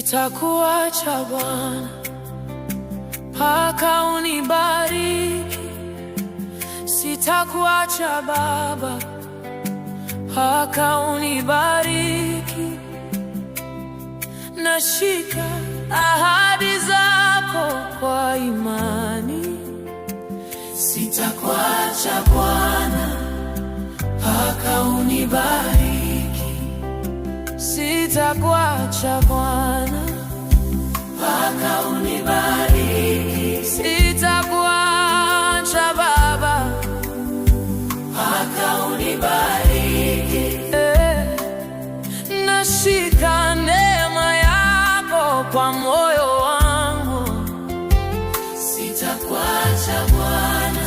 Sitakuacha Bwana mpaka unibariki. Sitakuacha Baba mpaka unibariki. Nashika ahadi zako kwa imani. Sitakuacha Bwana mpaka unibariki. Sitakuacha Bwana mpaka unibariki. Sitakuacha Baba mpaka unibariki. Nashika neema yako kwa moyo wangu. Sitakuacha Bwana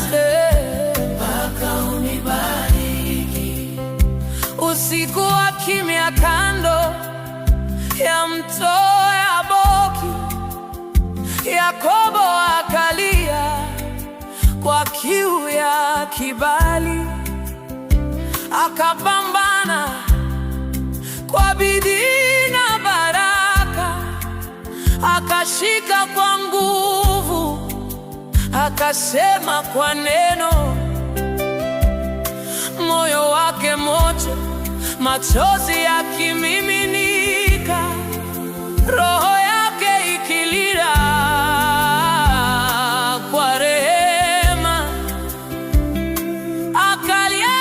mpaka unibariki. Usiku wa kimya kando ya mto Yaboki, Yakobo akalia kwa kiu ya kibali. Akapambana kwa bidii na baraka, akashika kwa nguvu, akasema kwa neno. Moyo wake moto, machozi yakimiminika, roho yake ikilia kwa rehema. Akalia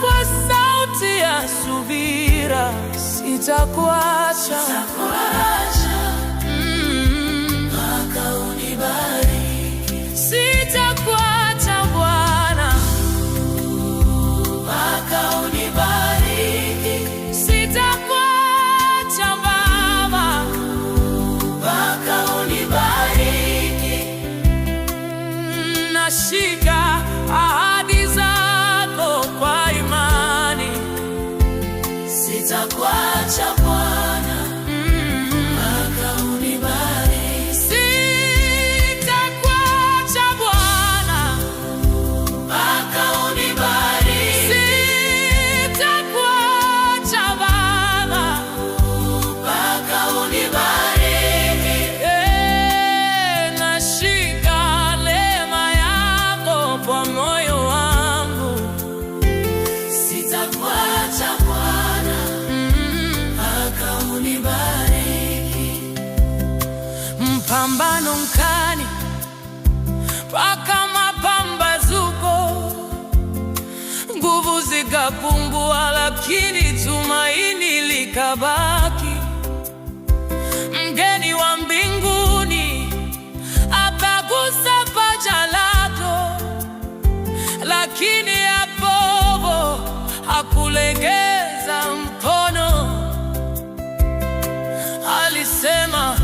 kwa sauti ya subira. Sitakuacha mpaka unibariki. Sitakuacha Bwana mpaka unibariki. Sitakuacha Baba mpaka unibariki. Nashika ahadi zako kwa imani. Sitakuacha Bwana mpaka unibariki. Sitakuacha Bwana mpaka unibariki. Sitakuacha Baba mpaka unibariki. Nashika neema yako kwa moyo wangu. Sitakuacha Bwana mpaka unibariki. Mpambano mkali mpaka mapambazuko, nguvu zikapungua, lakini tumaini likabaki. Mgeni wa mbinguni akagusa paja lako, lakini Yakobo hakulegeza mkono. Alisema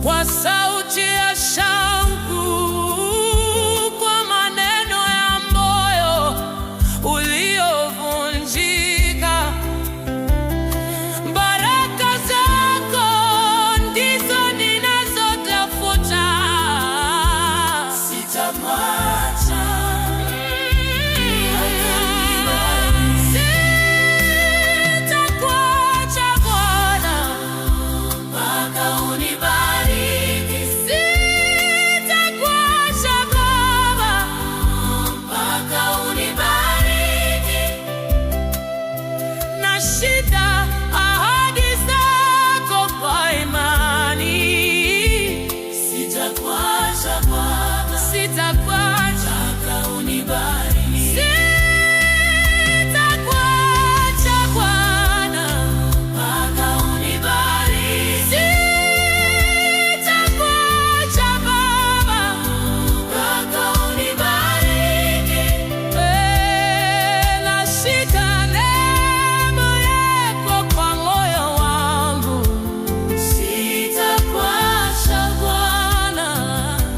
kwa sauti ya shauku, kwa maneno ya moyo uliovunjika, baraka zako ndizo ninazotafuta. Sitakuacha. Sitakuacha Bwana mpaka unibariki. Sitakuacha Baba mpaka unibariki. Nashika ahadi zako kwa imani. Sitakuacha Bwana, sitakuacha mpaka unibariki. Sitakuacha Bwana mpaka unibariki. Sitakuacha Baba mpaka unibariki. Nashika neema yako kwa moyo wangu. Sitakuacha Bwana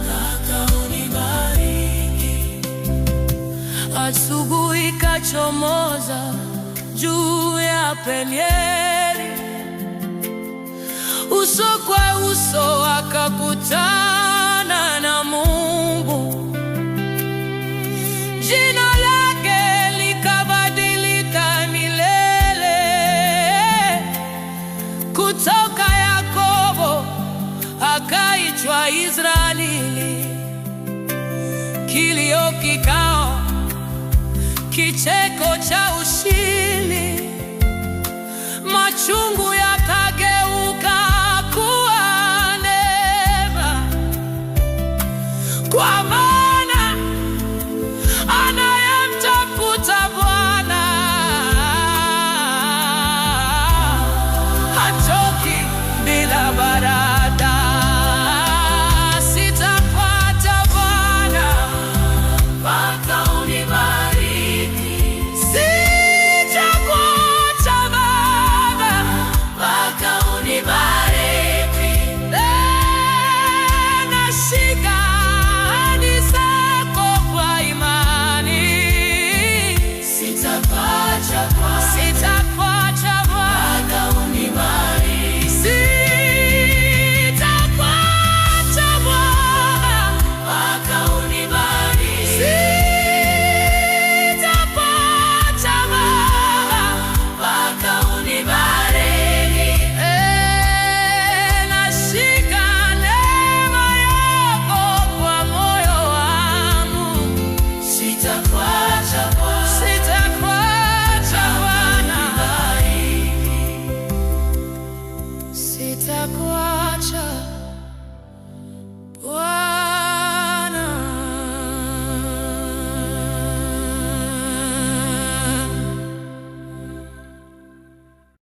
mpaka unibariki. Asubuhi kachomoza juu ya Penieli, uso kwa uso akakutana na Mungu. Jina lake likabadilika milele. aliitwa Israeli. Kilio kikao, kicheko cha ushindi, machungu